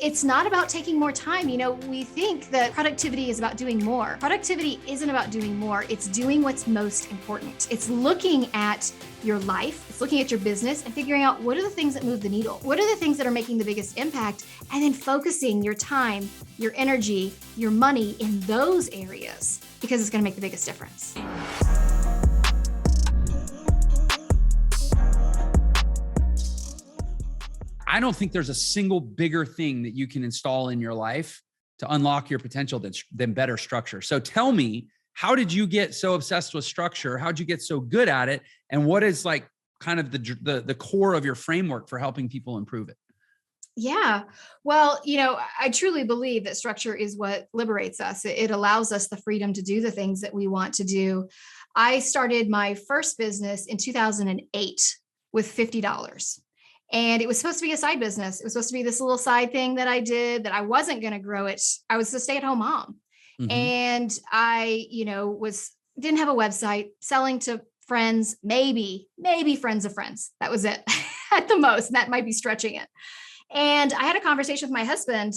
It's not about taking more time. We think that productivity is about doing more. Productivity isn't about doing more. It's doing what's most important. It's looking at your life. It's looking at your business and figuring out what are the things that move the needle? What are the things that are making the biggest impact? And then focusing your time, your energy, your money in those areas because it's going to make the biggest difference. I don't think there's a single bigger thing that you can install in your life to unlock your potential than better structure. So tell me, how did you get so obsessed with structure? How'd you get so good at it? And what is like kind of the core of your framework for helping people improve it? Yeah. Well, I truly believe that structure is what liberates us. It allows us the freedom to do the things that we want to do. I started my first business in 2008 with $50. And it was supposed to be a side business. It was supposed to be this little side thing that I did that I wasn't going to grow it. I was a stay-at-home mom. Mm-hmm. And I, didn't have a website, selling to friends, maybe friends of friends. That was it at the most. And that might be stretching it. And I had a conversation with my husband,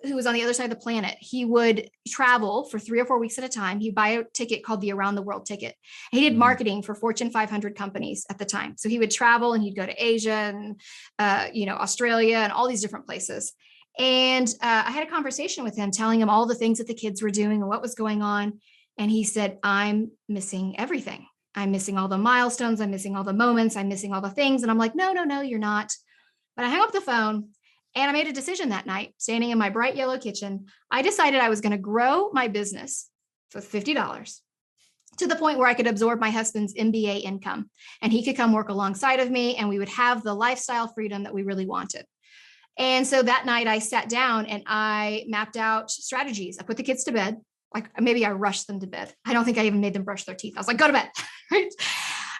who was on the other side of the planet. He would travel for 3 or 4 weeks at a time. He'd buy a ticket called the Around the World ticket. He did marketing for Fortune 500 companies at the time. So he would travel and he'd go to Asia and, Australia and all these different places. And I had a conversation with him, telling him all the things that the kids were doing and what was going on. And he said, I'm missing everything. I'm missing all the milestones. I'm missing all the moments. I'm missing all the things. And I'm like, no, you're not. But I hung up the phone. And I made a decision that night, standing in my bright yellow kitchen. I decided I was going to grow my business for $50 to the point where I could absorb my husband's MBA income and he could come work alongside of me and we would have the lifestyle freedom that we really wanted. And so that night I sat down and I mapped out strategies. I put the kids to bed. Like maybe I rushed them to bed. I don't think I even made them brush their teeth. I was like, go to bed, right?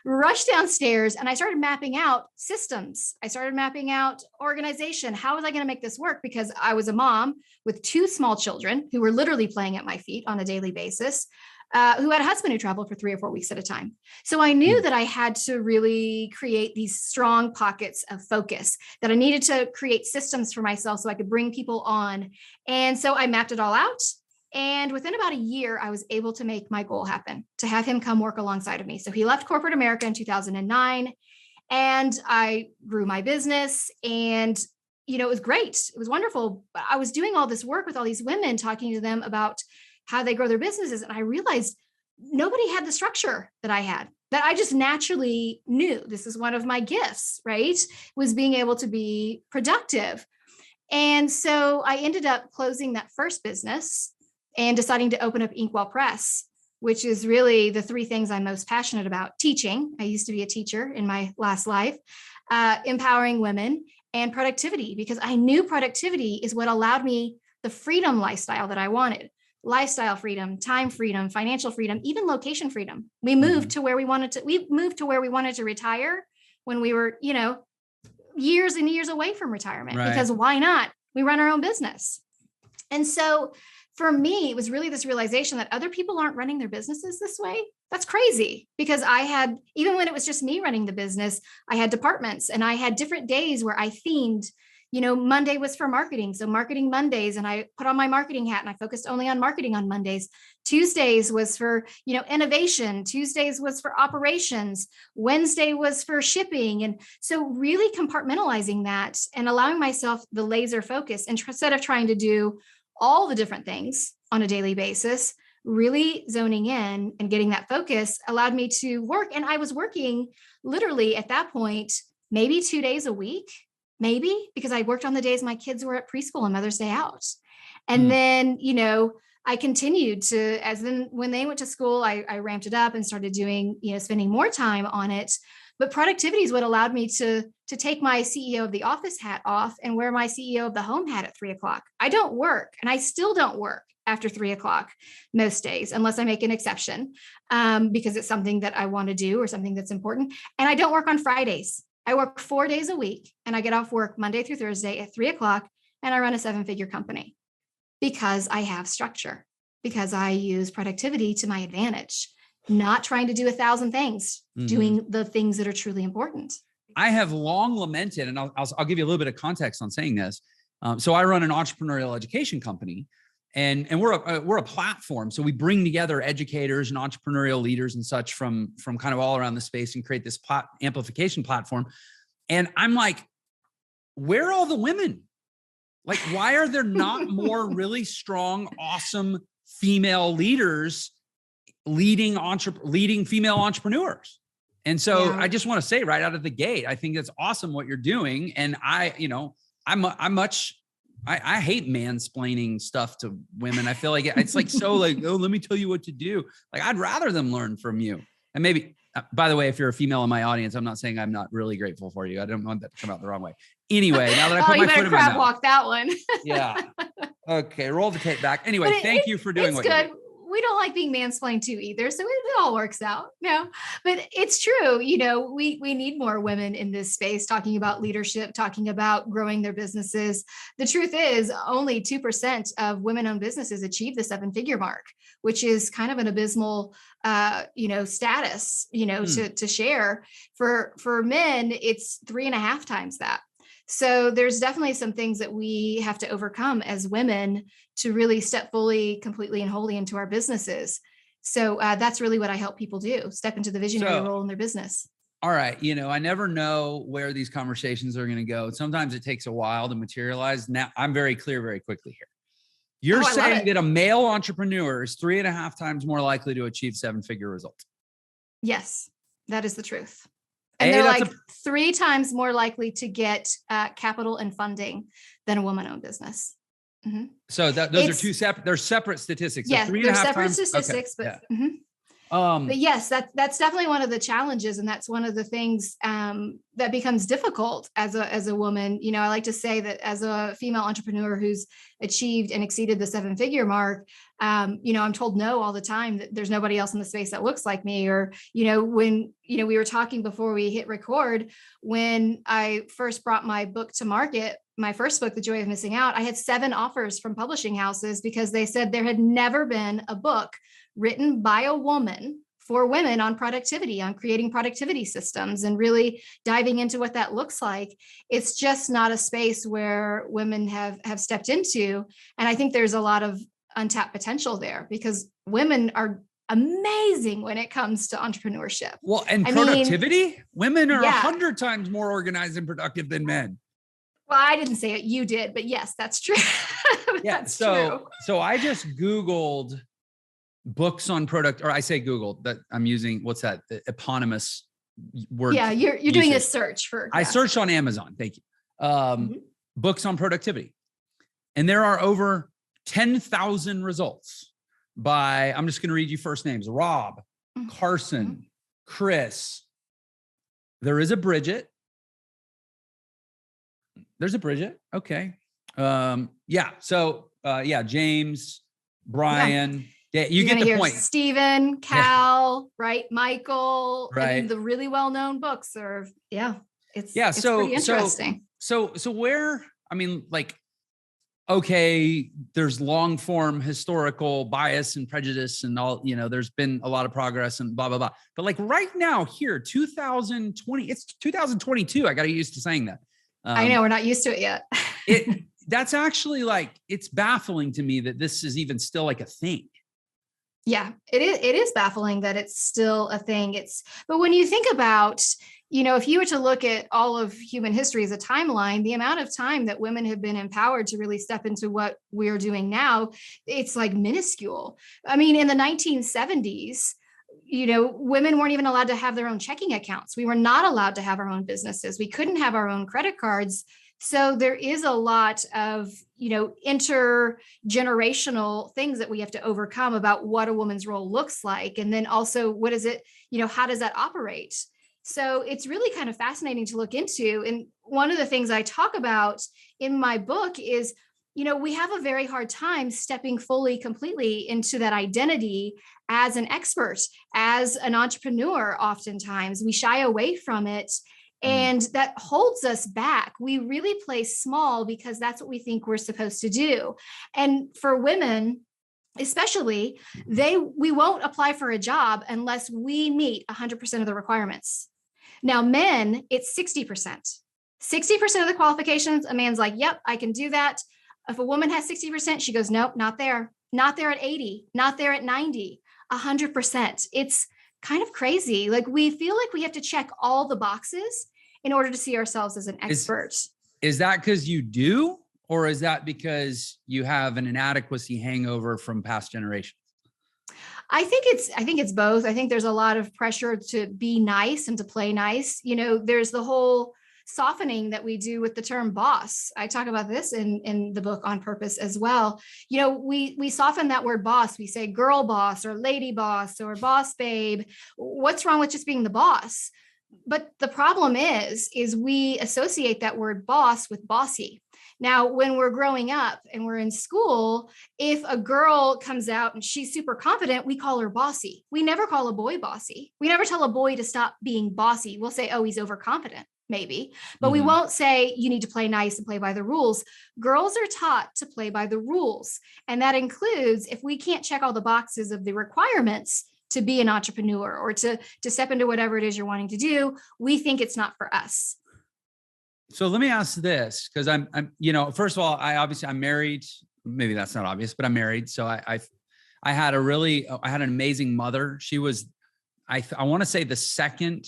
Rushed downstairs and I started mapping out systems. I started mapping out organization. How was I going to make this work? Because I was a mom with 2 small children who were literally playing at my feet on a daily basis, who had a husband who traveled for 3 or 4 weeks at a time. So I knew that I had to really create these strong pockets of focus, that I needed to create systems for myself so I could bring people on. And so I mapped it all out. And within about a year, I was able to make my goal happen, to have him come work alongside of me. So he left corporate America in 2009 and I grew my business and, it was great. It was wonderful. But I was doing all this work with all these women, talking to them about how they grow their businesses. And I realized nobody had the structure that I had, that I just naturally knew. This is one of my gifts, right? Was being able to be productive. And so I ended up closing that first business and deciding to open up Inkwell Press, which is really the 3 things I'm most passionate about. Teaching. I used to be a teacher in my last life, empowering women, and productivity, because I knew productivity is what allowed me the freedom lifestyle that I wanted. Lifestyle freedom, time freedom, financial freedom, even location freedom. We moved to where we wanted to retire when we were, years and years away from retirement, right? Because why not? We run our own business. And so for me, it was really this realization that other people aren't running their businesses this way. That's crazy, because I had, even when it was just me running the business, I had departments and I had different days where I themed, Monday was for marketing. So marketing Mondays, and I put on my marketing hat and I focused only on marketing on Mondays. Tuesdays was for, innovation. Tuesdays was for operations. Wednesday was for shipping. And so really compartmentalizing that and allowing myself the laser focus, and instead of trying to do all the different things on a daily basis, really zoning in and getting that focus allowed me to work. And I was working literally at that point, maybe 2 days a week, because I worked on the days my kids were at preschool and Mother's Day out. And then, I continued to, when they went to school, I ramped it up and started doing, spending more time on it. But productivity is what allowed me to take my CEO of the office hat off and wear my CEO of the home hat at 3:00. I don't work, and I still don't work after 3:00 most days, unless I make an exception, because it's something that I want to do or something that's important. And I don't work on Fridays. I work 4 days a week and I get off work Monday through Thursday at 3:00 and I run a 7-figure company because I have structure, because I use productivity to my advantage. Not trying to do 1,000 things, doing the things that are truly important. I have long lamented, and I'll give you a little bit of context on saying this. So I run an entrepreneurial education company, and we're a platform. So we bring together educators and entrepreneurial leaders and such from kind of all around the space and create this amplification platform. And I'm like, where are all the women? Like, why are there not more really strong, awesome female leaders leading female entrepreneurs? And so I just want to say right out of the gate, I think it's awesome what you're doing. And I hate mansplaining stuff to women. I feel like it's like, so like, oh, let me tell you what to do. Like, I'd rather them learn from you. And maybe, by the way, if you're a female in my audience, I'm not saying I'm not really grateful for you. I don't want that to come out the wrong way. Anyway, now that I put my foot in my mouth. Crab walk that one. Yeah. Okay. Roll the tape back. Anyway, thank you for doing what you do. We don't like being mansplained too either. So it all works out. No, but it's true. We need more women in this space talking about leadership, talking about growing their businesses. The truth is only 2% of women-owned businesses achieve the 7-figure mark, which is kind of an abysmal, status, to share. For men, it's 3.5 times that. So there's definitely some things that we have to overcome as women to really step fully, completely, and wholly into our businesses. So that's really what I help people do, step into the visionary role in their business. All right. I never know where these conversations are going to go. Sometimes it takes a while to materialize. Now I'm very clear very quickly here. You're saying that a male entrepreneur is 3.5 times more likely to achieve 7-figure results. Yes, that is the truth. And they're like 3 times more likely to get capital and funding than a woman-owned business. Mm-hmm. So those are two separate. They're separate statistics. Yes, they're separate statistics, okay. But. Yeah. But yes, that's definitely one of the challenges, and that's one of the things that becomes difficult as a woman. I like to say that as a female entrepreneur who's achieved and exceeded the 7-figure mark, I'm told no all the time, that there's nobody else in the space that looks like me. Or when we were talking before we hit record, when I first brought my book to market, my first book, The Joy of Missing Out, I had 7 offers from publishing houses because they said there had never been a book written by a woman for women on productivity, on creating productivity systems and really diving into what that looks like. It's just not a space where women have stepped into. And I think there's a lot of untapped potential there because women are amazing when it comes to entrepreneurship. Well, and productivity, women are 100 times more organized and productive than men. Well, I didn't say it, you did, but yes, that's true. That's true. So I just Googled books on or I say Googled, that I'm using, what's that? The eponymous word. Yeah, you're doing a search for. I searched on Amazon. Thank you. Books on productivity. And there are over 10,000 results by, I'm just going to read you first names: Rob, Carson, Chris. There is a Bridget. There's a Bridget. Okay. So James, Brian. Yeah, you get the point. Stephen, Cal, right? Michael. Right. I mean, the really well-known books are, it's pretty interesting. So where, okay, there's long form historical bias and prejudice and all, there's been a lot of progress and blah, blah, blah. But like right now here, 2020, it's 2022. I got to get used to saying that. I know we're not used to it yet. That's actually it's baffling to me that this is even still like a thing. Yeah, it is baffling that it's still a thing. But when you think about, if you were to look at all of human history as a timeline, the amount of time that women have been empowered to really step into what we're doing now, it's like minuscule. I mean, in the 1970s, women weren't even allowed to have their own checking accounts. We were not allowed to have our own businesses. We couldn't have our own credit cards. So there is a lot of, intergenerational things that we have to overcome about what a woman's role looks like. And then also, what is it, how does that operate? So it's really kind of fascinating to look into. And one of the things I talk about in my book is, we have a very hard time stepping fully, completely into that identity as an expert, as an entrepreneur. Oftentimes we shy away from it. And that holds us back. We really play small because that's what we think we're supposed to do. And for women, especially, we won't apply for a job unless we meet 100% of the requirements. Now, men, it's 60%. 60% of the qualifications, a man's like, yep, I can do that. If a woman has 60%, she goes, nope, not there. Not there at 80, not there at 90, 100%. It's kind of crazy. Like we feel like we have to check all the boxes in order to see ourselves as an expert. Is that because you do, or is that because you have an inadequacy hangover from past generations? I think it's both. I think there's a lot of pressure to be nice and to play nice. There's the whole softening that we do with the term boss. I talk about this in the book On Purpose as well. We soften that word boss. We say girl boss or lady boss or boss babe. What's wrong with just being the boss? But the problem is we associate that word boss with bossy. Now, when we're growing up and we're in school, if a girl comes out and she's super confident, we call her bossy. We never call a boy bossy. We never tell a boy to stop being bossy. We'll say, oh, he's overconfident, maybe, but we won't say you need to play nice and play by the rules. Girls are taught to play by the rules. And that includes if we can't check all the boxes of the requirements to be an entrepreneur or to step into whatever it is you're wanting to do, we think it's not for us. So let me ask this, because I'm, first of all, I'm married. Maybe that's not obvious, but I'm married. So I had an amazing mother. She was, I want to say the second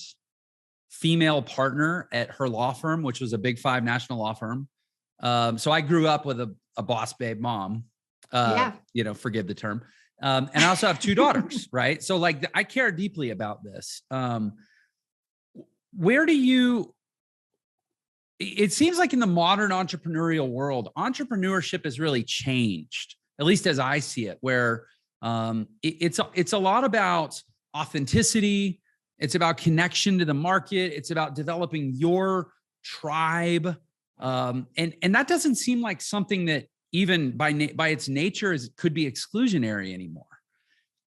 female partner at her law firm, which was a Big Five national law firm. So I grew up with a boss babe mom, forgive the term. And I also have two daughters, right? So like, I care deeply about this. It seems like in the modern entrepreneurial world, entrepreneurship has really changed, at least as I see it, where it's a lot about authenticity. It's about connection to the market. It's about developing your tribe. And that doesn't seem like something that even by its nature could be exclusionary anymore.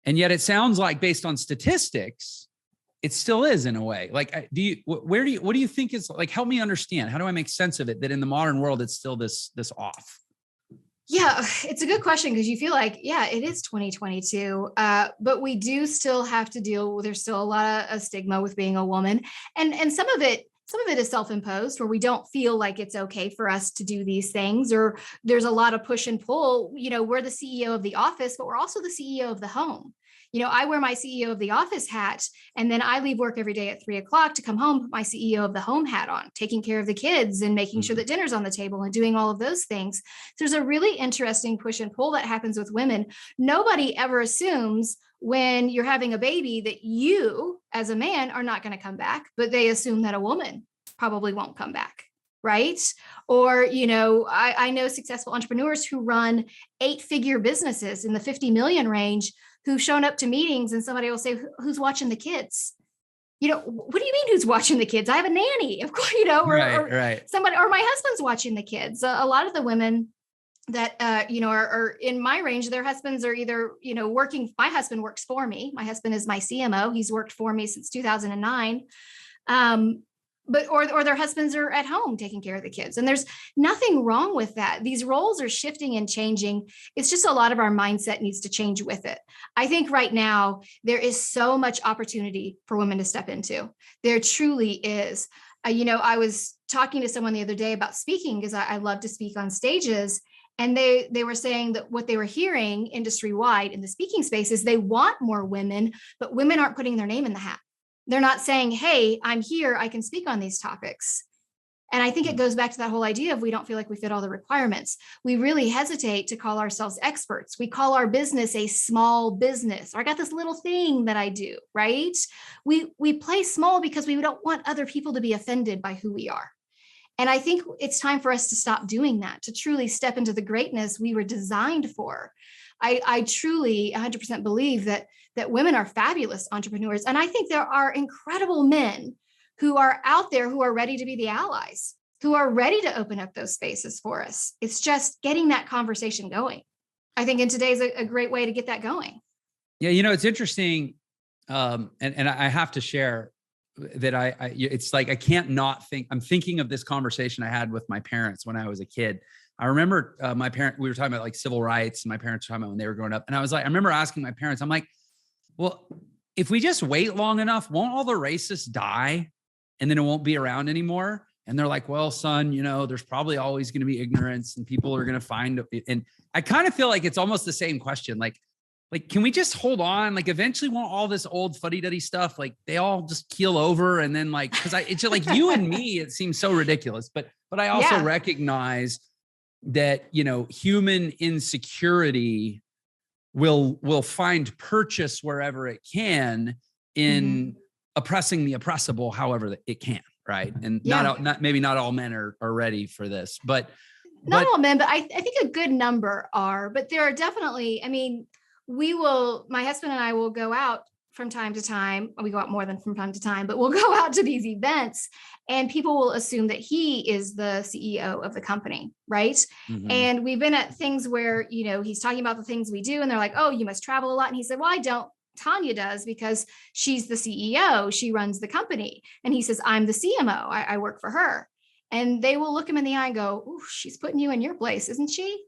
And yet it sounds like based on statistics, it still is in a way. Like, what do you think is like, help me understand. How do I make sense of it that in the modern world, it's still this off? Yeah, it's a good question because you feel like, yeah, it is 2022, but we do still have to deal with, there's still a lot of stigma with being a woman. And some of it is self-imposed where we don't feel like it's okay for us to do these things, or there's a lot of push and pull. We're the CEO of the office, but we're also the CEO of the home. I wear my CEO of the office hat, and then I leave work every day at 3:00 to come home, put my CEO of the home hat on, taking care of the kids and making sure that dinner's on the table and doing all of those things. So there's a really interesting push and pull that happens with women. Nobody ever assumes when you're having a baby that you as a man are not going to come back, but they assume that a woman probably won't come back. Right. Or, I know successful entrepreneurs who run 8-figure businesses in the 50 million range who've shown up to meetings and somebody will say, who's watching the kids? What do you mean who's watching the kids? I have a nanny, of course, or somebody, or my husband's watching the kids. A lot of the women that, are in my range, their husbands are either, working. My husband works for me. My husband is my CMO. He's worked for me since 2009. Or their husbands are at home taking care of the kids. And there's nothing wrong with that. These roles are shifting and changing. It's just a lot of our mindset needs to change with it. I think right now there is so much opportunity for women to step into. There truly is. I was talking to someone the other day about speaking because I love to speak on stages. And they were saying that what they were hearing industry-wide in the speaking space is they want more women, but women aren't putting their name in the hat. They're not saying, hey, I'm here, I can speak on these topics. And I think it goes back to that whole idea of we don't feel like we fit all the requirements. We really hesitate to call ourselves experts. We call our business a small business. Or I got this little thing that I do, right? We play small because we don't want other people to be offended by who we are. And I think it's time for us to stop doing that, to truly step into the greatness we were designed for. I truly 100% believe that women are fabulous entrepreneurs. And I think there are incredible men who are out there who are ready to be the allies, who are ready to open up those spaces for us. It's just getting that conversation going. I think in today's a great way to get that going. Yeah, it's interesting. And I have to share that it's like, I can't not think, I'm thinking of this conversation I had with my parents when I was a kid. I remember we were talking about like civil rights, and my parents were talking about when they were growing up. And I was like, I remember asking my parents, I'm like, well, if we just wait long enough, won't all the racists die and then it won't be around anymore? And they're like, well, son, there's probably always going to be ignorance and people are going to find it. And I kind of feel like it's almost the same question. Like, can we just hold on? Like eventually won't all this old fuddy-duddy stuff, like they all just keel over. And then cause it's just like you and me, it seems so ridiculous, but I also recognize that, human insecurity will find purchase wherever it can in oppressing the oppressible, however it can. Right. And maybe not all men are ready for this, but not all men, but I think a good number are, but there are definitely, my husband and I will go out from time to time. We go out more than from time to time, but we'll go out to these events and people will assume that he is the CEO of the company. Right. And we've been at things where, he's talking about the things we do and they're like, oh, you must travel a lot. And he said, well, I don't. Tanya does because she's the CEO. She runs the company. And he says, I'm the CMO. I work for her. And they will look him in the eye and go, ooh, she's putting you in your place, isn't she?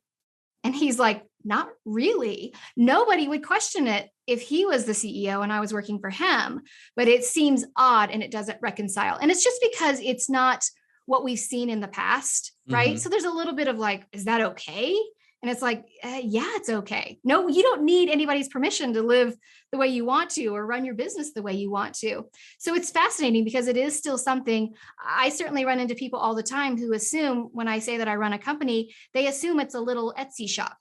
And he's like, not really. Nobody would question it if he was the CEO and I was working for him, but it seems odd and it doesn't reconcile. And it's just because it's not what we've seen in the past, right? So there's a little bit of like, is that okay? And it's like, yeah, it's okay. No, you don't need anybody's permission to live the way you want to or run your business the way you want to. So it's fascinating because it is still something. I certainly run into people all the time who assume when I say that I run a company, they assume it's a little Etsy shop.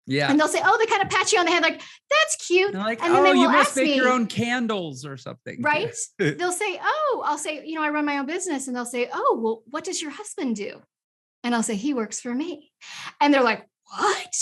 Yeah. And they'll say, oh, they kind of pat you on the head like, that's cute. Like, and then they will you must ask make me, your own candles or something. Right? They'll say, oh, I'll say, I run my own business. And they'll say, oh, well, what does your husband do? And I'll say, he works for me. And they're like, what?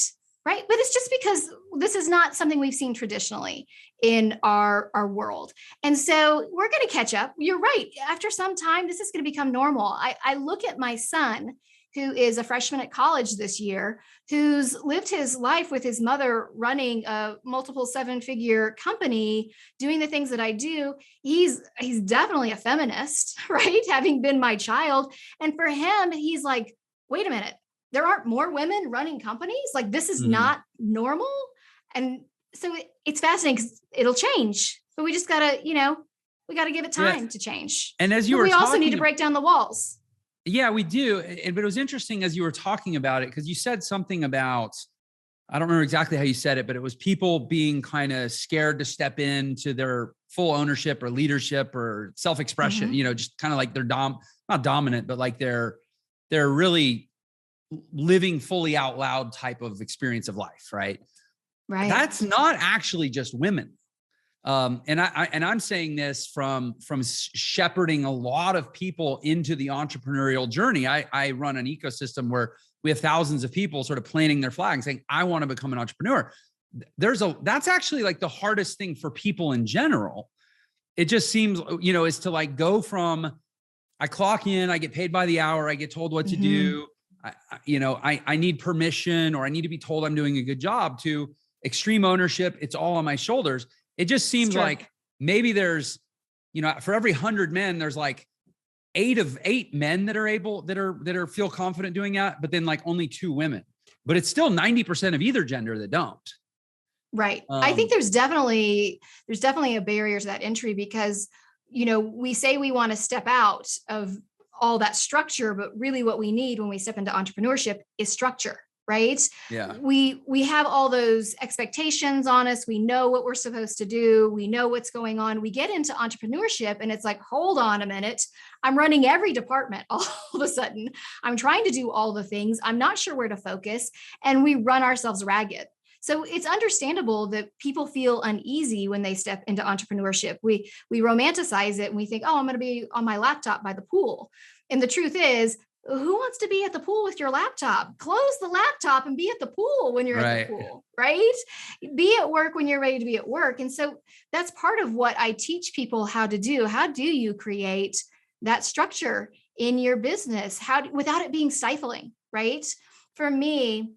Right. But it's just because this is not something we've seen traditionally in our world. And so we're going to catch up. You're right. After some time, this is going to become normal. I look at my son, who is a freshman at college this year, who's lived his life with his mother running a multiple 7-figure company, doing the things that I do. He's definitely a feminist, right? Having been my child. And for him, he's like, wait a minute. There aren't more women running companies. Like this is not normal. And so it's fascinating because it'll change, but we just gotta, we got to give it time to change. And as we also need to break down the walls. Yeah, we do. But it was interesting as you were talking about it, because you said something about, I don't remember exactly how you said it, but it was people being kind of scared to step into their full ownership or leadership or self-expression, just kind of like they're not dominant, but like they're really living fully out loud type of experience of life. Right. Right. That's not actually just women. And I'm saying this from shepherding a lot of people into the entrepreneurial journey. I run an ecosystem where we have thousands of people sort of planting their flag and saying, I want to become an entrepreneur. That's actually like the hardest thing for people in general. It just seems, is to like go from, I clock in, I get paid by the hour, I get told what to do. I need permission or I need to be told I'm doing a good job, to extreme ownership. It's all on my shoulders. It just seems like maybe there's, for every 100 men, there's like 8 men that are feel confident doing that, but then like only 2 women, but it's still 90% of either gender that don't. Right. I think there's definitely a barrier to that entry because, we say we want to step out of all that structure, but really what we need when we step into entrepreneurship is structure, right? Yeah. We have all those expectations on us. We know what we're supposed to do. We know what's going on. We get into entrepreneurship and it's like, hold on a minute. I'm running every department all of a sudden. I'm trying to do all the things. I'm not sure where to focus, and we run ourselves ragged. So it's understandable that people feel uneasy when they step into entrepreneurship. We romanticize it and we think, oh, I'm going to be on my laptop by the pool. And the truth is, who wants to be at the pool with your laptop? Close the laptop and be at the pool when you're at the pool, right? Be at work when you're ready to be at work. And so that's part of what I teach people how to do. How do you create that structure in your business? Without it being stifling, right? For me,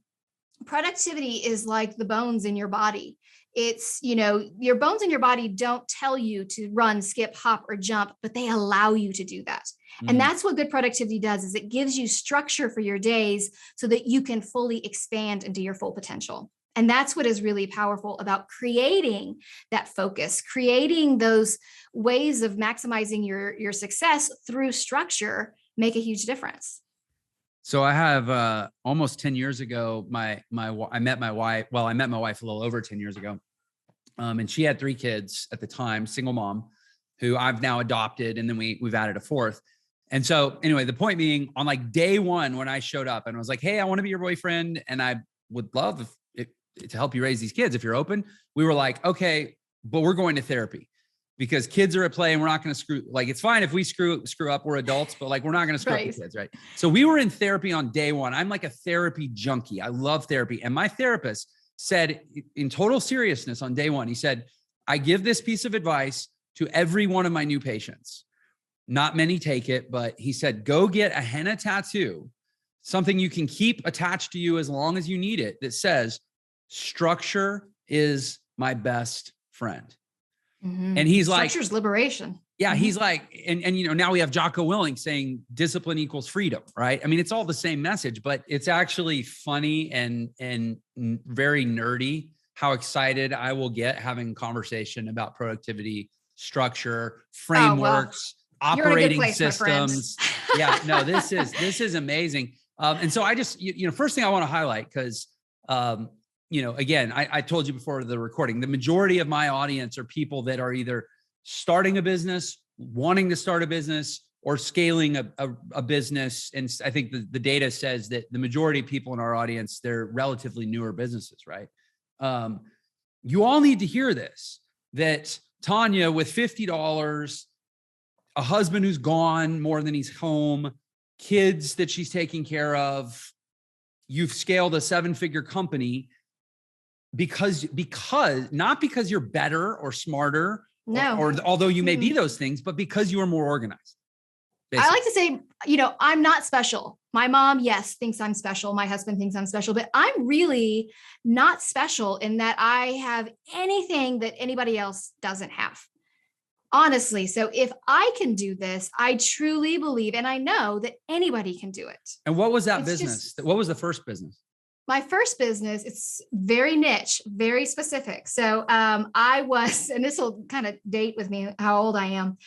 productivity is like the bones in your body. It's, your bones in your body don't tell you to run, skip, hop, or jump, but they allow you to do that. And that's what good productivity does, is it gives you structure for your days so that you can fully expand into your full potential. And that's what is really powerful about creating that focus, creating those ways of maximizing your success through structure. make a huge difference. So I have almost 10 years ago, I met my wife. Well, I met my wife a little over 10 years ago. And she had 3 kids at the time, single mom, who I've now adopted. And then we've added a 4th. And so anyway, the point being, on like day 1, when I showed up and I was like, hey, I want to be your boyfriend, and I would love to help you raise these kids if you're open. We were like, okay, but we're going to therapy because kids are at play and we're not going to screw, like, it's fine if we screw up, we're adults, but like, we're not going to screw up the kids. Right. So we were in therapy on day 1. I'm like a therapy junkie. I love therapy. And my therapist said, in total seriousness, on day 1, he said, I give this piece of advice to every one of my new patients. Not many take it, but he said, go get a henna tattoo, something you can keep attached to you as long as you need it, that says, structure is my best friend. Mm-hmm. And he's like, structure's liberation. Yeah. Mm-hmm. He's like, and now we have Jocko Willink saying discipline equals freedom, right? I mean, it's all the same message, but it's actually funny and very nerdy how excited I will get having conversation about productivity, structure, frameworks, operating systems. Yeah, no, this is amazing. And so I just, first thing I want to highlight, because, again, I told you before the recording, the majority of my audience are people that are either starting a business, wanting to start a business, or scaling a business. And I think the data says that the majority of people in our audience, they're relatively newer businesses, right? You all need to hear this, that Tanya, with $50, a husband who's gone more than he's home, kids that she's taking care of, you've scaled a 7-figure company because not because you're better or smarter, or although you may be those things, but because you are more organized. Basically. I like to say, I'm not special. My mom, yes, thinks I'm special. My husband thinks I'm special, but I'm really not special in that I have anything that anybody else doesn't have. Honestly. So if I can do this, I truly believe, and I know that anybody can do it. And what was that business? What was the first business? My first business, it's very niche, very specific. So I was, and this will kind of date with me how old I am.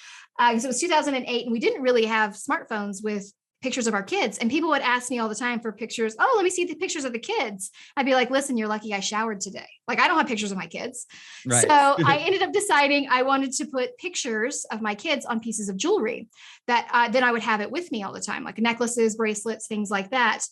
So it was 2008, and we didn't really have smartphones with pictures of our kids. And people would ask me all the time for pictures. Oh, let me see the pictures of the kids. I'd be like, listen, you're lucky I showered today. Like, I don't have pictures of my kids. Right. So I ended up deciding I wanted to put pictures of my kids on pieces of jewelry that then I would have it with me all the time, like necklaces, bracelets, things like that.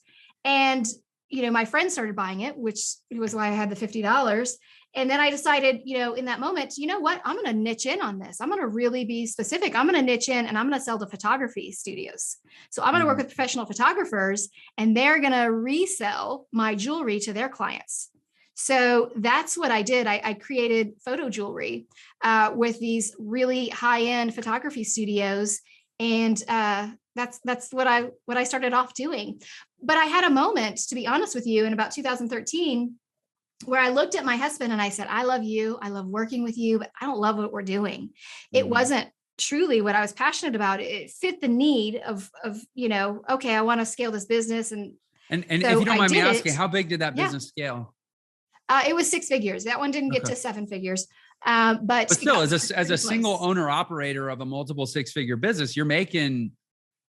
And my friends started buying it, which was why I had the $50. And then I decided, in that moment, you know what? I'm going to niche in on this. I'm going to really be specific. I'm going to niche in and I'm going to sell to photography studios. So I'm going to work with professional photographers, and they're going to resell my jewelry to their clients. So that's what I did. I created photo jewelry with these really high-end photography studios. And that's what I started off doing. But I had a moment, to be honest with you, in about 2013, where I looked at my husband and I said, I love you. I love working with you, but I don't love what we're doing. It wasn't truly what I was passionate about. It fit the need of okay, I want to scale this business. And so if you don't mind me asking, how big did that business scale? It was 6 figures. That one didn't get to 7 figures. But still, as a single owner operator of a multiple 6-figure business, you're making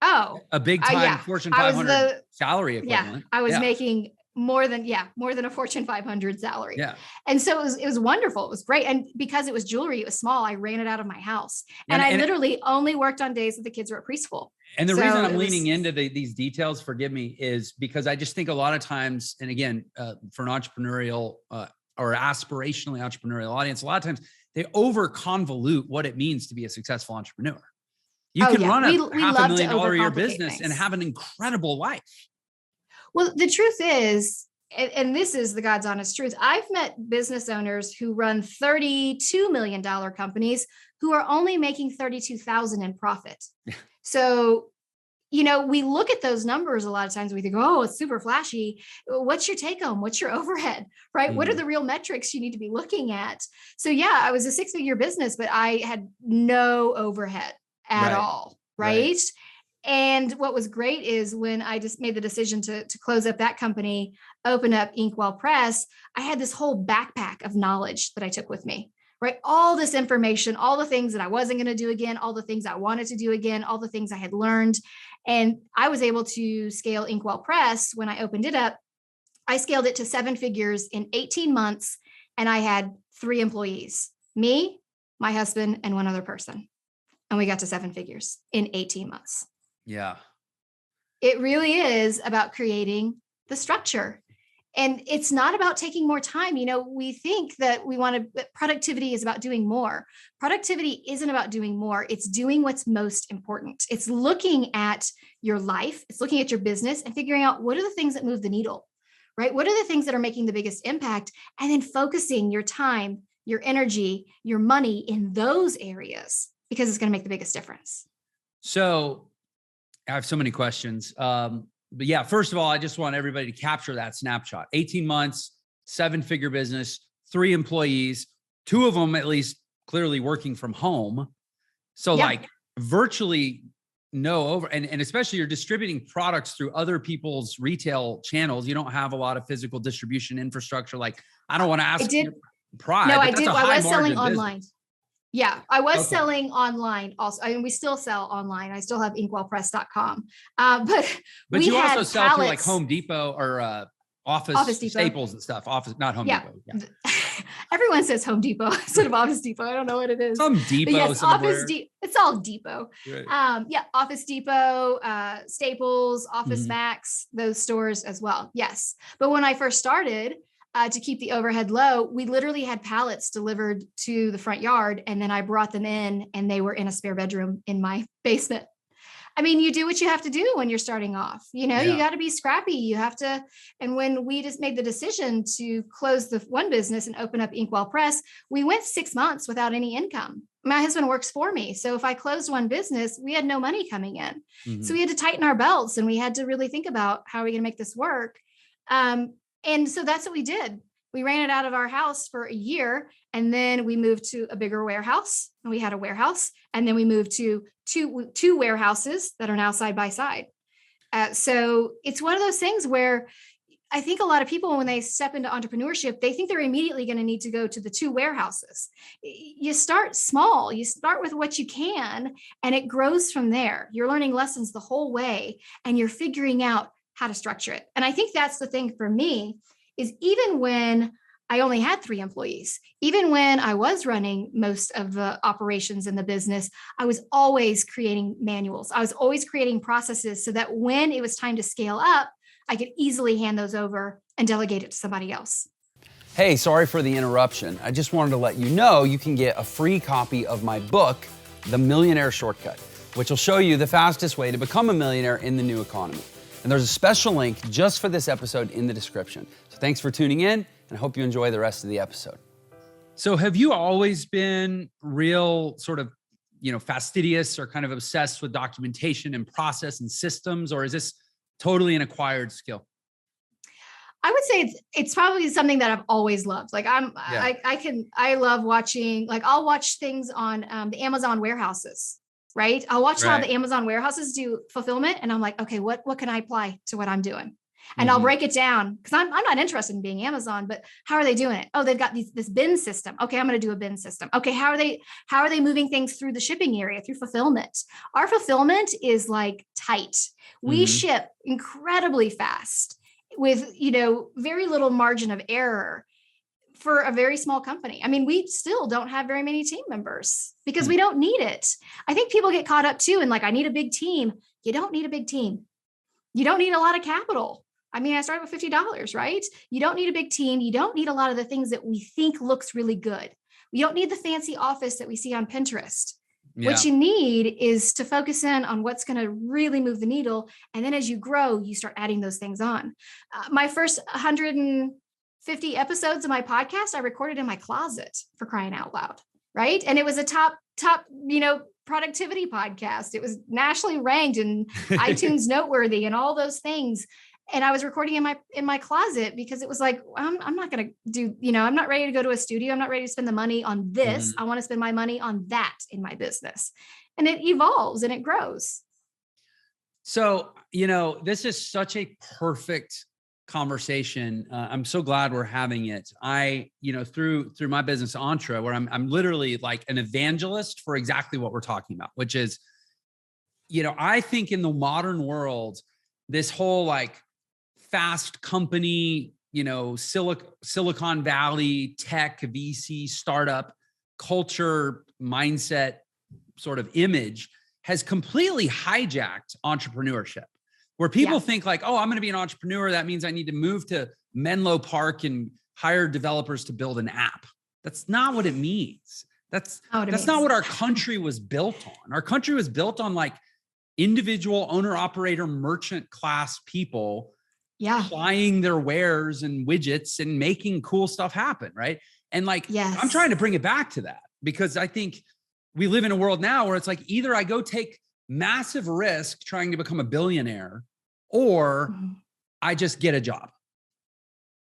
a big time Fortune 500 salary equivalent. Yeah, I was making more than a Fortune 500 salary. Yeah. And so it was wonderful. It was great. And because it was jewelry, it was small. I ran it out of my house, and I literally only worked on days that the kids were at preschool. And the reason I'm leaning into these details, forgive me, is because I just think a lot of times, and again, for an entrepreneurial or aspirationally entrepreneurial audience, a lot of times they over convolute what it means to be a successful entrepreneur. You can run a $500,000 a year business and have an incredible life. Well, the truth is, and this is the God's honest truth, I've met business owners who run $32 million companies who are only making $32,000 in profit. So, we look at those numbers a lot of times. We think, oh, it's super flashy. What's your take home? What's your overhead, right? What are the real metrics you need to be looking at? So yeah, I was a 6-figure business, but I had no overhead at all. Right. And what was great is when I just made the decision to close up that company, open up Inkwell Press, I had this whole backpack of knowledge that I took with me. right? All this information, all the things that I wasn't going to do again, all the things I wanted to do again, all the things I had learned. And I was able to scale Inkwell Press when I opened it up. I scaled it to 7 figures in 18 months. And I had 3 employees, me, my husband, and one other person. And we got to 7 figures in 18 months. Yeah. It really is about creating the structure. And it's not about taking more time. We think that productivity is about doing more. Productivity isn't about doing more. It's doing what's most important. It's looking at your life. It's looking at your business and figuring out what are the things that move the needle, right? What are the things that are making the biggest impact? And then focusing your time, your energy, your money in those areas, because it's going to make the biggest difference. So I have so many questions. But yeah, first of all, I just want everybody to capture that snapshot. 18 months, 7-figure business, 3 employees, 2 of them at least clearly working from home. So like virtually no over, and especially you're distributing products through other people's retail channels. You don't have a lot of physical distribution infrastructure. Like, I don't want to ask your pride. No, I did. I was selling business. online. Yeah, I was selling online also. I mean, we still sell online. I still have inkwellpress.com. But you also sell through like Home Depot or Office Depot. Staples and stuff. Not Home Depot. Yeah. Everyone says Home Depot instead of Office Depot. I don't know what it is. Home Depot. Yes, it's all Depot. Right. Office Depot, Staples, Office Max, those stores as well. Yes. But when I first started, to keep the overhead low, we literally had pallets delivered to the front yard, and then I brought them in, and they were in a spare bedroom in my basement. I mean, you do what you have to do when you're starting off. You got to be scrappy. You have to. And when we just made the decision to close the one business and open up Inkwell Press, we went 6 months without any income. My husband works for me. So if I closed one business, we had no money coming in. So we had to tighten our belts, and we had to really think about how are we going to make this work. And so that's what we did. We ran it out of our house for a year, and then we moved to a bigger warehouse, and we had a warehouse, and then we moved to two warehouses that are now side by side. So it's one of those things where I think a lot of people, when they step into entrepreneurship, they think they're immediately going to need to go to the 2 warehouses. You start small, you start with what you can, and it grows from there. You're learning lessons the whole way, and you're figuring out how to structure it. And I think that's the thing for me is even when I only had 3 employees, even when I was running most of the operations in the business, I was always creating manuals. I was always creating processes so that when it was time to scale up, I could easily hand those over and delegate it to somebody else. Hey, sorry for the interruption. I just wanted to let you know you can get a free copy of my book, The Millionaire Shortcut, which will show you the fastest way to become a millionaire in the new economy. And there's a special link just for this episode in the description. So thanks for tuning in, and I hope you enjoy the rest of the episode. So have you always been real sort of, fastidious or kind of obsessed with documentation and process and systems, or is this totally an acquired skill? I would say it's probably something that I've always loved. Like I love watching, like I'll watch things on the Amazon warehouses. Right. I'll watch how the Amazon warehouses do fulfillment. And I'm like, okay, what can I apply to what I'm doing? And I'll break it down because I'm not interested in being Amazon, but how are they doing it? Oh, they've got this bin system. Okay, I'm going to do a bin system. Okay, how are they moving things through the shipping area, through fulfillment? Our fulfillment is like tight. We ship incredibly fast with, very little margin of error. For a very small company. I mean, we still don't have very many team members because we don't need it. I think people get caught up too. And like, I need a big team. You don't need a big team. You don't need a lot of capital. I mean, I started with $50, right? You don't need a big team. You don't need a lot of the things that we think looks really good. You don't need the fancy office that we see on Pinterest. Yeah. What you need is to focus in on what's going to really move the needle. And then as you grow, you start adding those things on. My first 150 episodes of my podcast, I recorded in my closet, for crying out loud. Right. And it was a top, productivity podcast. It was nationally ranked and iTunes noteworthy and all those things. And I was recording in my closet because it was like, I'm not going to do, I'm not ready to go to a studio. I'm not ready to spend the money on this. I want to spend my money on that in my business. And it evolves and it grows. So, this is such a perfect conversation. I'm so glad we're having it. Through my business Entre, where I'm literally like an evangelist for exactly what we're talking about, which is, I think in the modern world, this whole like fast company, Silicon Valley tech VC startup culture mindset sort of image has completely hijacked entrepreneurship, where people think like, oh, I'm going to be an entrepreneur. That means I need to move to Menlo Park and hire developers to build an app. That's not what it means. That's not what our country was built on. Our country was built on like individual owner operator merchant class people applying their wares and widgets and making cool stuff happen. Right. And like, I'm trying to bring it back to that, because I think we live in a world now where it's like, either I go take massive risk trying to become a billionaire, or I just get a job.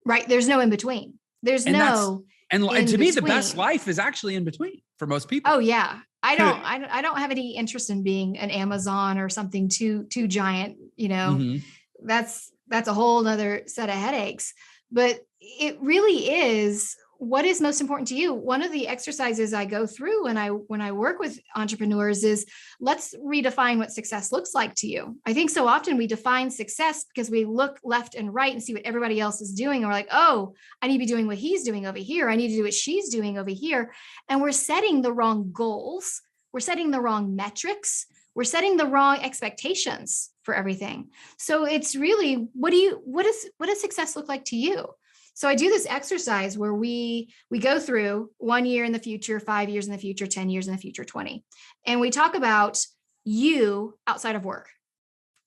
Right. There's no in between. And to me, the best life is actually in between for most people. Oh yeah. I don't have any interest in being an Amazon or something too giant, that's a whole nother set of headaches, but it really is what is most important to you. One of the exercises I go through when I work with entrepreneurs is, let's redefine what success looks like to you. I think so often we define success because we look left and right and see what everybody else is doing. And we're like, oh, I need to be doing what he's doing over here. I need to do what she's doing over here. And we're setting the wrong goals. We're setting the wrong metrics. We're setting the wrong expectations for everything. So it's really, what does success look like to you? So I do this exercise where we go through 1 year in the future, 5 years in the future, 10 years in the future, 20. And we talk about you outside of work.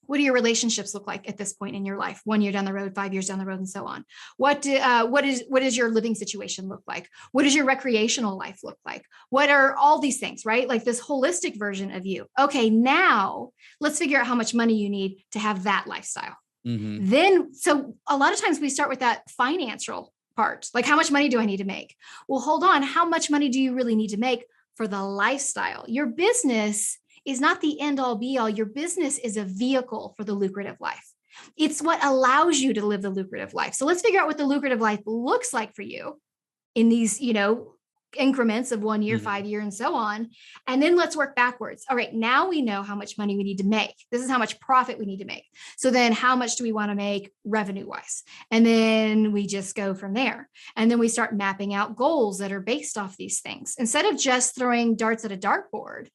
What do your relationships look like at this point in your life? 1 year down the road, 5 years down the road, and so on. What is your living situation look like? What does your recreational life look like? What are all these things, right? Like this holistic version of you. Okay, now let's figure out how much money you need to have that lifestyle. Then, so a lot of times we start with that financial part, like how much money do I need to make? Well, hold on. How much money do you really need to make for the lifestyle? Your business is not the end all be all. Your business is a vehicle for the lucrative life. It's what allows you to live the lucrative life. So let's figure out what the lucrative life looks like for you in these, increments of 1 year, 5 year, and so on. And then let's work backwards. All right, now we know how much money we need to make. This is how much profit we need to make. So then how much do we want to make revenue wise? And then we just go from there. And then we start mapping out goals that are based off these things. Instead of just throwing darts at a dartboard,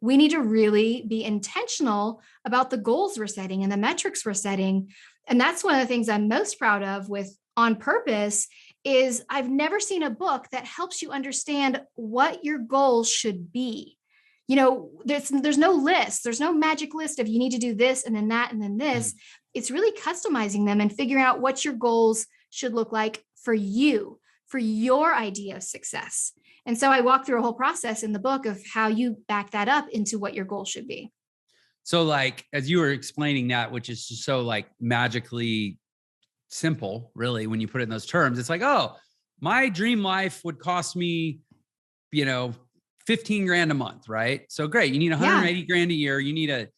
we need to really be intentional about the goals we're setting and the metrics we're setting. And that's one of the things I'm most proud of with On Purpose is I've never seen a book that helps you understand what your goals should be. There's no list. There's no magic list of you need to do this and then that and then this. It's really customizing them and figuring out what your goals should look like for you, for your idea of success. And so I walk through a whole process in the book of how you back that up into what your goal should be. So like, as you were explaining that, which is just so like magically simple, really, when you put it in those terms, it's like, oh, my dream life would cost me, 15 grand a month, right? So great. You need 180 grand a year. You need a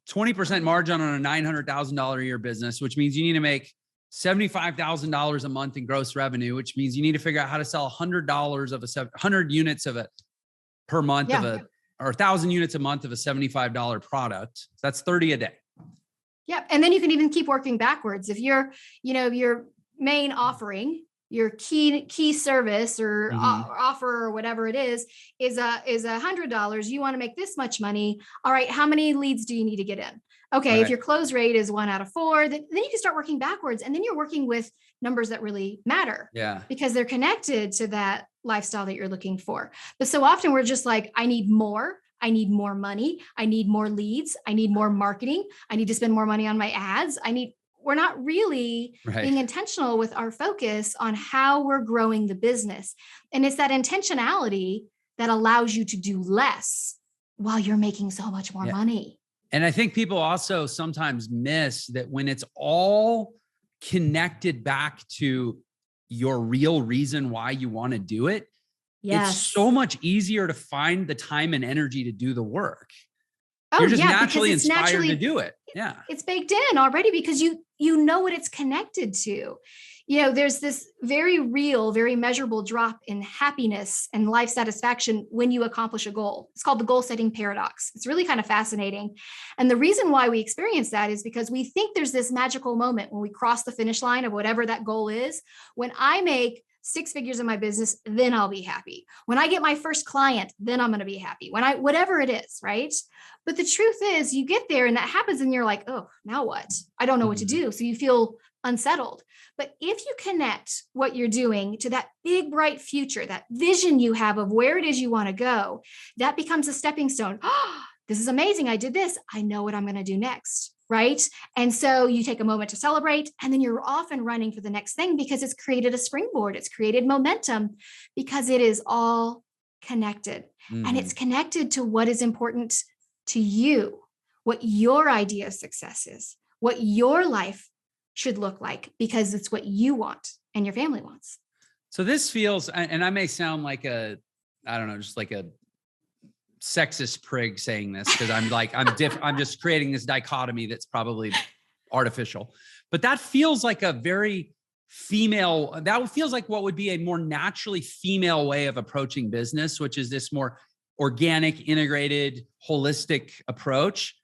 20% margin on a $900,000 a year business, which means you need to make $75,000 a month in gross revenue, which means you need to figure out how to sell $100 of 100 units per month or 1,000 units a month of a $75 product. So that's 30 a day. Yeah. And then you can even keep working backwards. If your main offering, your key service or offer or whatever it is $100, you want to make this much money. All right. How many leads do you need to get in? Okay. Right. If your close rate is 1 out of 4, then you can start working backwards. And then you're working with numbers that really matter. Yeah. Because they're connected to that lifestyle that you're looking for. But so often we're just like, I need more money. I need more leads. I need more marketing. I need to spend more money on my ads. We're not really being intentional with our focus on how we're growing the business. And it's that intentionality that allows you to do less while you're making so much more money. And I think people also sometimes miss that when it's all connected back to your real reason why you want to do it, it's so much easier to find the time and energy to do the work. Oh You're just yeah, because naturally it's inspired to naturally do it. Yeah. it's baked in already because you know what it's connected to. You know, there's this very real, very measurable drop in happiness and life satisfaction when you accomplish a goal. It's called the goal setting paradox. It's really kind of fascinating. And the reason why we experience that is because we think there's this magical moment when we cross the finish line of whatever that goal is. When I make 6 figures in my business, then I'll be happy. When I get my first client, then I'm going to be happy. Whatever it is, right? But the truth is, you get there and that happens, and you're like, oh, now what? I don't know what to do. So you feel unsettled. But if you connect what you're doing to that big, bright future, that vision you have of where it is you want to go, that becomes a stepping stone. Oh, this is amazing. I did this. I know what I'm going to do next. Right. And so you take a moment to celebrate, and then you're off and running for the next thing because it's created a springboard. It's created momentum because it is all connected. And it's connected to what is important to you, what your idea of success is, what your life should look like, because it's what you want and your family wants. So this feels, and I may sound like I don't know, just like a sexist prig saying this, because I'm just creating this dichotomy that's probably artificial, but that feels like a very female, that feels like what would be a more naturally female way of approaching business, which is this more organic, integrated, holistic approach.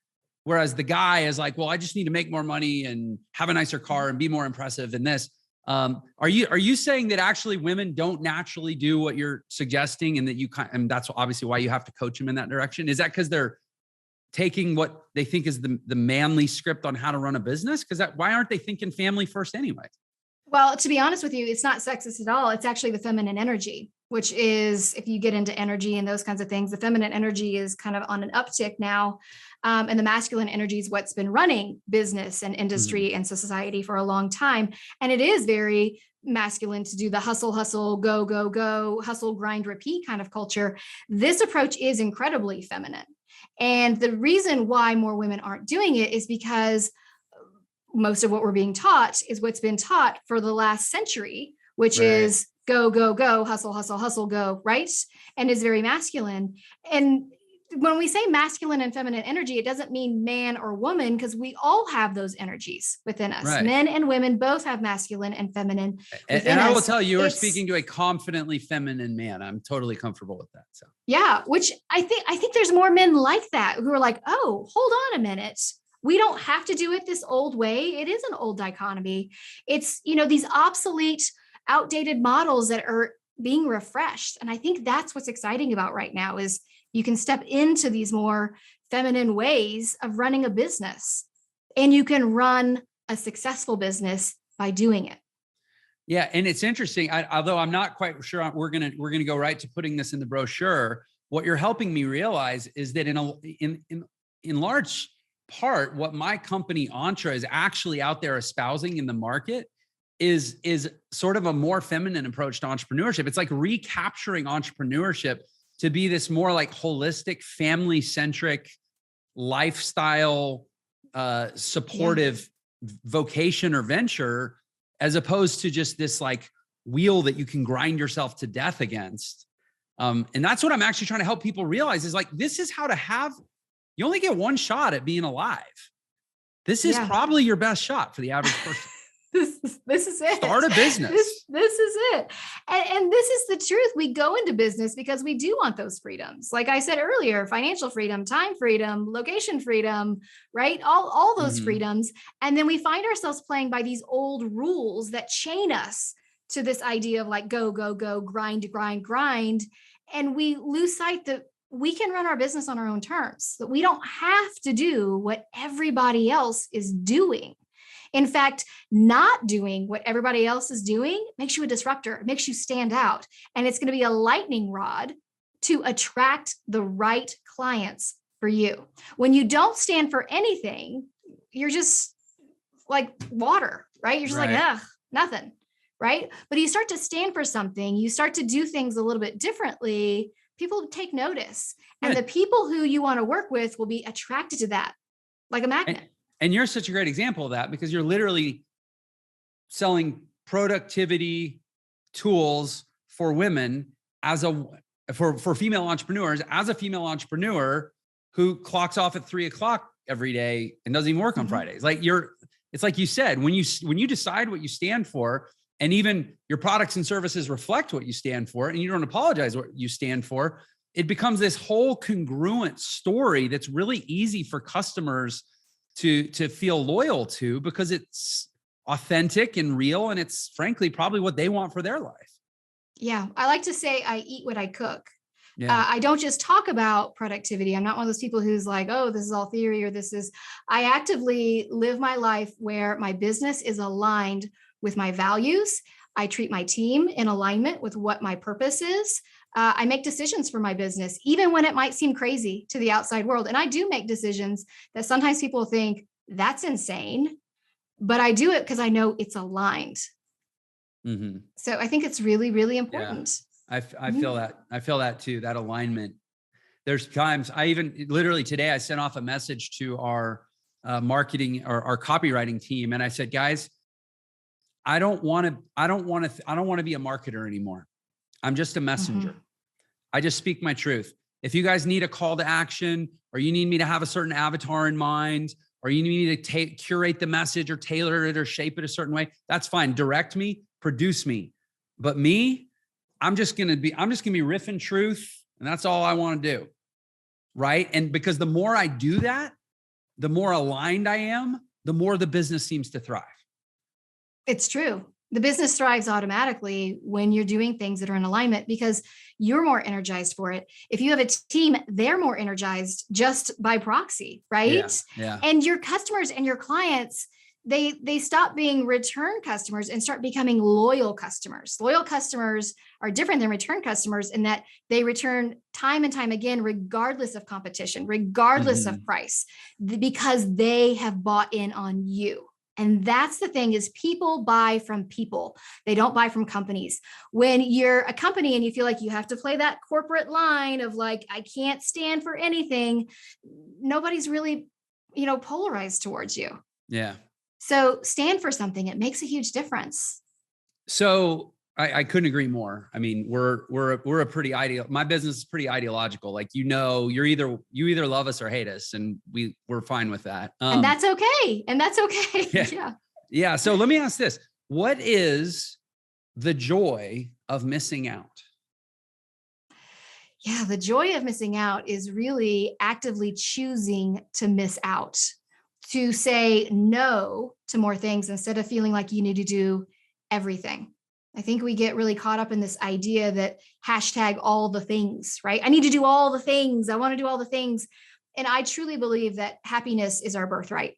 Whereas the guy is like, well, I just need to make more money and have a nicer car and be more impressive than this. Are you saying that actually women don't naturally do what you're suggesting, and that and that's obviously why you have to coach them in that direction? Is that because they're taking what they think is the manly script on how to run a business? Why aren't they thinking family first anyway? Well, to be honest with you, it's not sexist at all. It's actually the feminine energy, which is, if you get into energy and those kinds of things, the feminine energy is kind of on an uptick now. And the masculine energy is what's been running business and industry and society for a long time. And it is very masculine to do the hustle, go, go, go, hustle, grind, repeat kind of culture. This approach is incredibly feminine. And the reason why more women aren't doing it is because most of what we're being taught is what's been taught for the last century, which is go, go, go, hustle, hustle, hustle, go, right? And is very masculine. And when we say masculine and feminine energy, it doesn't mean man or woman, because we all have those energies within us. Right. Men and women both have masculine and feminine. And I will tell you, you're speaking to a confidently feminine man. I'm totally comfortable with that. So yeah, which I think there's more men like that who are like, oh, hold on a minute. We don't have to do it this old way. It is an old dichotomy. It's, these obsolete, outdated models that are being refreshed. And I think that's what's exciting about right now is you can step into these more feminine ways of running a business, and you can run a successful business by doing it. Yeah. And it's interesting. Although I'm not quite sure we're going to go right to putting this in the brochure. What you're helping me realize is that in large part, what my company Entre is actually out there espousing in the market is sort of a more feminine approach to entrepreneurship. It's like recapturing entrepreneurship to be this more like holistic, family-centric, lifestyle, supportive vocation or venture, as opposed to just this like wheel that you can grind yourself to death against. And that's what I'm actually trying to help people realize is like, this is how to have, you only get one shot at being alive. This is probably your best shot for the average person. This is it. Start a business. This is it. And this is the truth. We go into business because we do want those freedoms. Like I said earlier, financial freedom, time freedom, location freedom, right? All those freedoms. And then we find ourselves playing by these old rules that chain us to this idea of like, go, go, go, grind, grind, grind. And we lose sight that we can run our business on our own terms, that we don't have to do what everybody else is doing. In fact, not doing what everybody else is doing makes you a disruptor. It makes you stand out. And it's going to be a lightning rod to attract the right clients for you. When you don't stand for anything, you're just like water, right? You're just like, nothing, right? But you start to stand for something, you start to do things a little bit differently, people take notice. And the people who you want to work with will be attracted to that like a magnet. And you're such a great example of that because you're literally selling productivity tools for women for female entrepreneurs. As a female entrepreneur who clocks off at 3:00 every day and doesn't even work on Fridays. Like it's like you said, when you decide what you stand for, and even your products and services reflect what you stand for, and you don't apologize what you stand for, it becomes this whole congruent story that's really easy for customers to feel loyal to, because it's authentic and real. And it's frankly probably what they want for their life. Yeah. I like to say I eat what I cook. Yeah. I don't just talk about productivity. I'm not one of those people who's like, oh, this is all theory, or I actively live my life where my business is aligned with my values. I treat my team in alignment with what my purpose is. I make decisions for my business, even when it might seem crazy to the outside world. And I do make decisions that sometimes people think that's insane, but I do it because I know it's aligned. Mm-hmm. So I think it's really, really important. Yeah. I feel that. I feel that too, that alignment. There's times literally today, I sent off a message to our marketing or our copywriting team. And I said, guys, I don't want to be a marketer anymore. I'm just a messenger. I just speak my truth. If you guys need a call to action, or you need me to have a certain avatar in mind, or you need me to curate the message or tailor it or shape it a certain way, that's fine. Direct me, produce me. But me, I'm just going to be riffing truth. And that's all I want to do. Right. And because the more I do that, the more aligned I am, the more the business seems to thrive. It's true. The business thrives automatically when you're doing things that are in alignment, because you're more energized for it. If you have a team, they're more energized just by proxy, right? Yeah. And your customers and your clients, they stop being return customers and start becoming loyal customers. Loyal customers are different than return customers in that they return time and time again, regardless of competition, regardless of price, because they have bought in on you. And that's the thing, is people buy from people. They don't buy from companies. When you're a company and you feel like you have to play that corporate line of like, I can't stand for anything, nobody's really, polarized towards you. Yeah. So stand for something. It makes a huge difference. So I couldn't agree more. I mean, we're a pretty my business is pretty ideological. Like, you either love us or hate us, and we're fine with that. And that's okay. Yeah. Yeah. So let me ask this: what is the joy of missing out? Yeah, the joy of missing out is really actively choosing to miss out, to say no to more things instead of feeling like you need to do everything. I think we get really caught up in this idea that #all the things, right? I need to do all the things. I want to do all the things. And I truly believe that happiness is our birthright,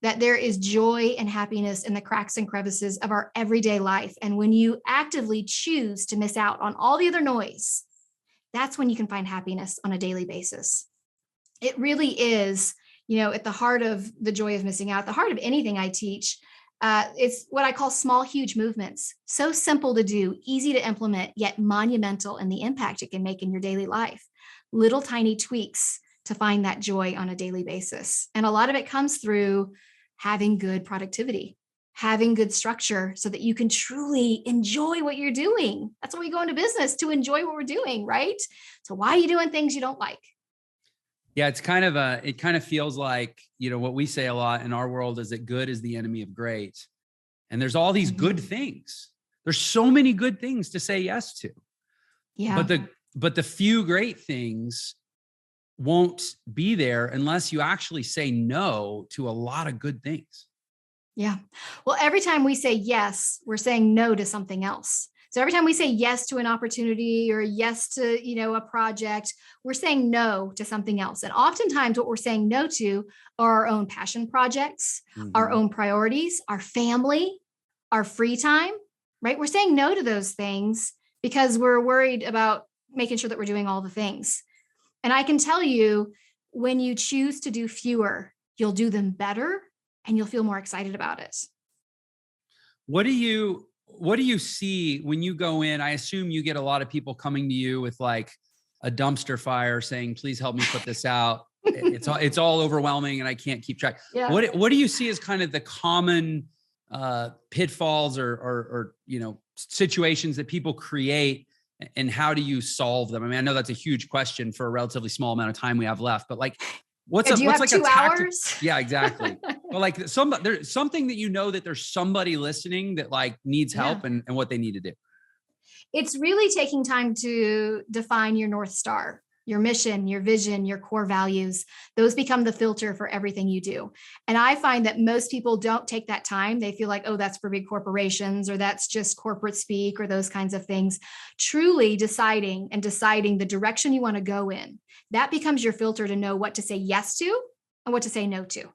that there is joy and happiness in the cracks and crevices of our everyday life. And when you actively choose to miss out on all the other noise, that's when you can find happiness on a daily basis. It really is, at the heart of the joy of missing out, the heart of anything I teach. It's what I call small, huge movements. So simple to do, easy to implement, yet monumental in the impact it can make in your daily life. Little tiny tweaks to find that joy on a daily basis. And a lot of it comes through having good productivity, having good structure so that you can truly enjoy what you're doing. That's why we go into business, to enjoy what we're doing, right? So why are you doing things you don't like? Yeah, it kind of feels like, what we say a lot in our world is that good is the enemy of great. And there's all these good things. There's so many good things to say yes to. Yeah. But the few great things won't be there unless you actually say no to a lot of good things. Yeah. Well, every time we say yes, we're saying no to something else. So every time we say yes to an opportunity or yes to, a project, we're saying no to something else. And oftentimes what we're saying no to are our own passion projects, our own priorities, our family, our free time, right? We're saying no to those things because we're worried about making sure that we're doing all the things. And I can tell you, when you choose to do fewer, you'll do them better and you'll feel more excited about it. What do you see when you go in? I assume you get a lot of people coming to you with like a dumpster fire saying, please help me put this out. It's all overwhelming and I can't keep track. Yeah. What do you see as kind of the common pitfalls or situations that people create and how do you solve them? I mean, I know that's a huge question for a relatively small amount of time we have left, but like, what's do you have like 2 a tactic? hours? Yeah, exactly. But like there's something that that there's somebody listening that like needs help and what they need to do. It's really taking time to define your North Star, your mission, your vision, your core values. Those become the filter for everything you do. And I find that most people don't take that time. They feel like, oh, that's for big corporations, or that's just corporate speak, or those kinds of things. Truly deciding the direction you want to go in, that becomes your filter to know what to say yes to and what to say no to.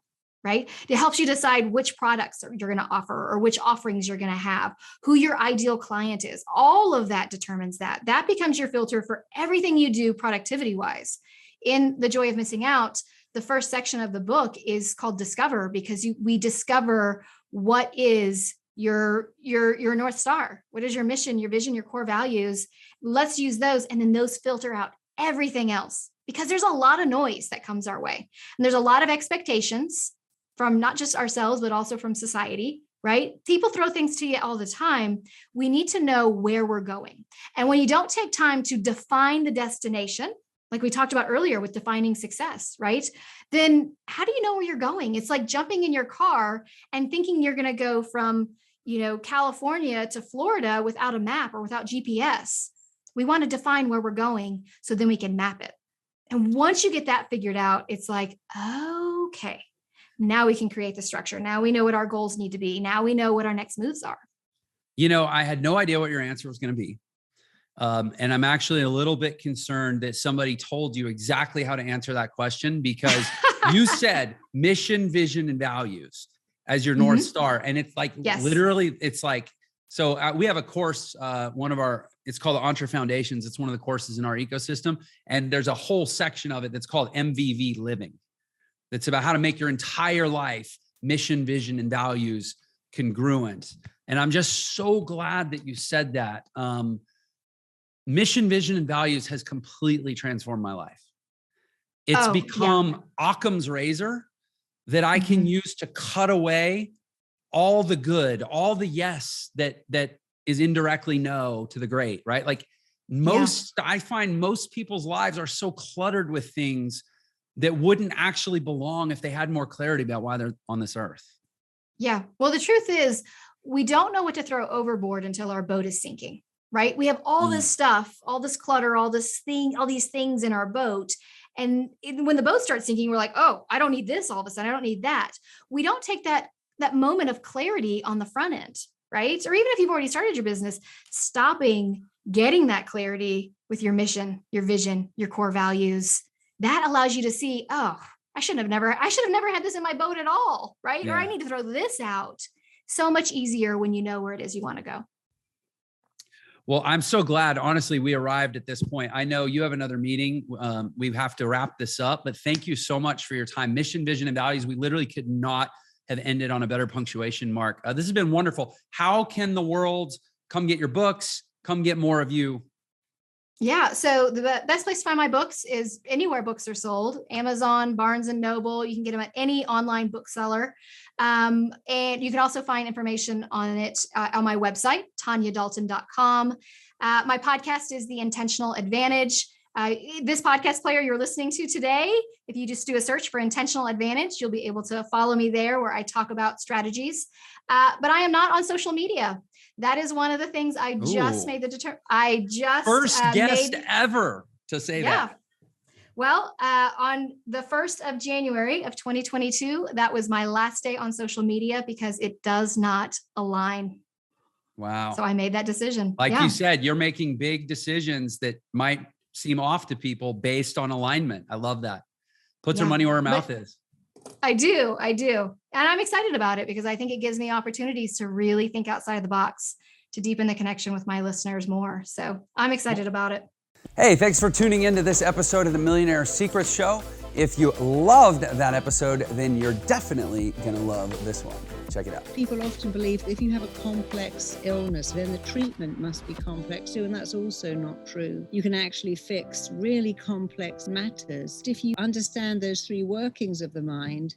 Right? It helps you decide which products you're going to offer or which offerings you're going to have, who your ideal client is. All of that determines that. That becomes your filter for everything you do productivity wise. In The Joy of Missing Out, the first section of the book is called Discover, because we discover what is your North Star. What is your mission, your vision, your core values? Let's use those. And then those filter out everything else, because there's a lot of noise that comes our way. And there's a lot of expectations from not just ourselves, but also from society, right? People throw things to you all the time. We need to know where we're going. And when you don't take time to define the destination, like we talked about earlier with defining success, right? Then how do you know where you're going? It's like jumping in your car and thinking you're going to go from, California to Florida without a map or without GPS. We want to define where we're going so then we can map it. And once you get that figured out, it's like, okay, now we can create the structure. Now we know what our goals need to be. Now we know what our next moves are. I had no idea what your answer was going to be. And I'm actually a little bit concerned that somebody told you exactly how to answer that question, because you said mission, vision, and values as your North Star. And it's like, literally, it's like, so we have a course, it's called the Entre Foundations. It's one of the courses in our ecosystem. And there's a whole section of it that's called MVV Living. That's about how to make your entire life mission, vision, and values congruent. And I'm just so glad that you said that. Mission, vision, and values has completely transformed my life. It's become Occam's razor that I can use to cut away all the good, all the yes that is indirectly no to the great, right? Like I find most people's lives are so cluttered with things that wouldn't actually belong if they had more clarity about why they're on this earth. Yeah. Well, the truth is, we don't know what to throw overboard until our boat is sinking, right? We have all this stuff, all this clutter, all these things in our boat. And when the boat starts sinking, we're like, oh, I don't need this all of a sudden. I don't need that. We don't take that moment of clarity on the front end, right? Or even if you've already started your business, stopping, getting that clarity with your mission, your vision, your core values. That allows you to see, oh, I should have never had this in my boat at all, right? Yeah. Or I need to throw this out. So much easier when you know where it is you want to go. Well, I'm so glad, honestly, we arrived at this point. I know you have another meeting. We have to wrap this up, but thank you so much for your time. Mission, vision, and values. We literally could not have ended on a better punctuation mark. This has been wonderful. How can the world come get your books, come get more of you? Yeah. So the best place to find my books is anywhere books are sold: Amazon, Barnes and Noble. You can get them at any online bookseller. And you can also find information on it on my website, tanyadalton.com. My podcast is The Intentional Advantage. This podcast player you're listening to today, if you just do a search for Intentional Advantage, you'll be able to follow me there, where I talk about strategies. But I am not on social media. That is one of the things I just made first guest ever to say that. Well, on the 1st of January of 2022, that was my last day on social media because it does not align. Wow. So I made that decision. Like you said, you're making big decisions that might seem off to people based on alignment. I love that. Puts her money where her mouth is. I do. And I'm excited about it because I think it gives me opportunities to really think outside the box, to deepen the connection with my listeners more. So I'm excited about it. Hey, thanks for tuning into this episode of the Millionaire Secrets Show. If you loved that episode, then you're definitely going to love this one. Check it out. People often believe that if you have a complex illness, then the treatment must be complex too, and that's also not true. You can actually fix really complex matters. If you understand those three workings of the mind,